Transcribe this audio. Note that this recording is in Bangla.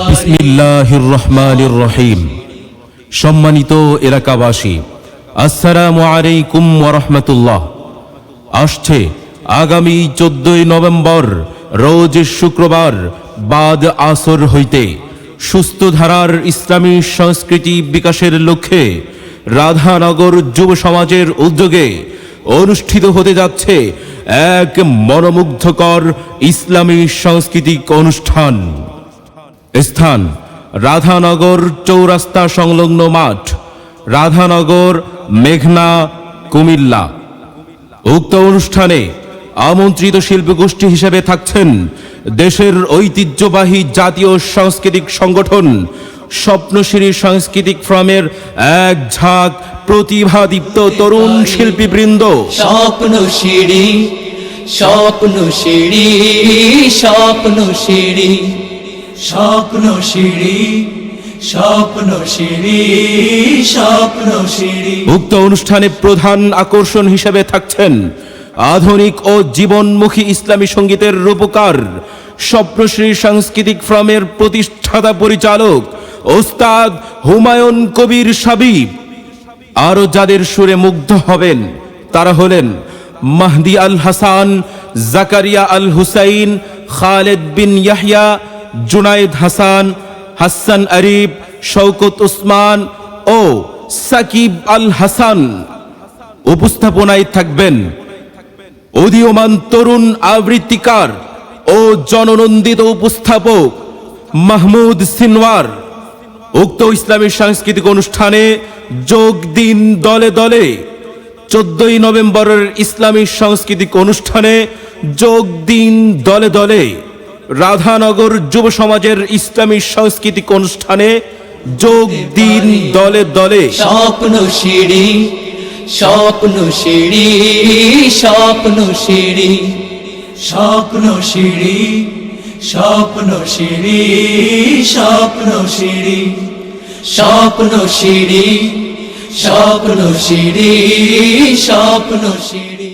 বিসমিল্লাহির রহমানির রহিম। সম্মানিত এলাকাবাসী, আসসালামু আলাইকুম ওয়া রাহমাতুল্লাহ। আসছে আগামী 14 নভেম্বর রোজ শুক্রবার বাদ আসর হইতে সুস্থ ধারার ইসলামী সংস্কৃতি বিকাশের লক্ষ্যে রাধানগর যুব সমাজের উদ্যোগে অনুষ্ঠিত হতে যাচ্ছে এক মনোমুগ্ধকর ইসলামী সাংস্কৃতিক অনুষ্ঠান। স্থান রাধানগর চৌরাস্তা সংলগ্ন মাঠ, রাধানগর, মেঘনা, কুমিল্লা। উক্ত অনুষ্ঠানে আমন্ত্রিত শিল্পী গোষ্ঠী হিসেবে থাকছেন দেশের ঐতিহ্যবাহী জাতীয় সাংস্কৃতিক সংগঠন স্বপ্নশিরি সাংস্কৃতিক ফোরামের এক ঝাঁক প্রতিভাদীপ্ত তরুণ শিল্পীবৃন্দ। স্বপ্নশিরি, স্বপ্নশিরি, স্বপ্নশিরি, স্বপ্নশিরি, স্বপ্নশিরি, স্বপ্নশিরি। উক্ত অনুষ্ঠানে প্রধান আকর্ষণ হিসেবে থাকছেন আধুনিক ও জীবনমুখী ইসলামী সঙ্গীতের রূপকার স্বপ্নশ্রী সাংস্কৃতিক ফোরামের প্রতিষ্ঠাতা পরিচালক ওস্তাদ হুমায়ুন কবির সাবিব। আরো যাদের সুরে মুগ্ধ হবেন তারা হলেন মাহদি আল হাসান, জাকারিয়া আল হুসাইন, খালেদ বিন ইয়াহিয়া, জুনায়েদ হাসান, হাসান আরিফ, শওকত উসমান ও সাকিব আল হাসান। উপস্থাপনায় থাকবেন উদীয়মান তরুণ আবৃত্তিকার ও জননন্দিত উপস্থাপক মাহমুদ সিনওয়ার। উক্ত ইসলামী সাংস্কৃতিক অনুষ্ঠানে যোগ দিন দলে দলে। 14 নভেম্বরের ইসলামী সাংস্কৃতিক অনুষ্ঠানে যোগ দিন দলে দলে। রাধানগর যুব সমাজের ইসলামী সাংস্কৃতিক অনুষ্ঠানে যোগ দিন দলে দলে। স্বপ্নশিরি, স্বপ্নশিরি, স্বপ্নশিরি, স্বপ্নশিরি, স্বপ্নশিরি, স্বপ্নশিরি, স্বপ্নশিরি, স্বপ্নশিরি, স্বপ্নশিরি।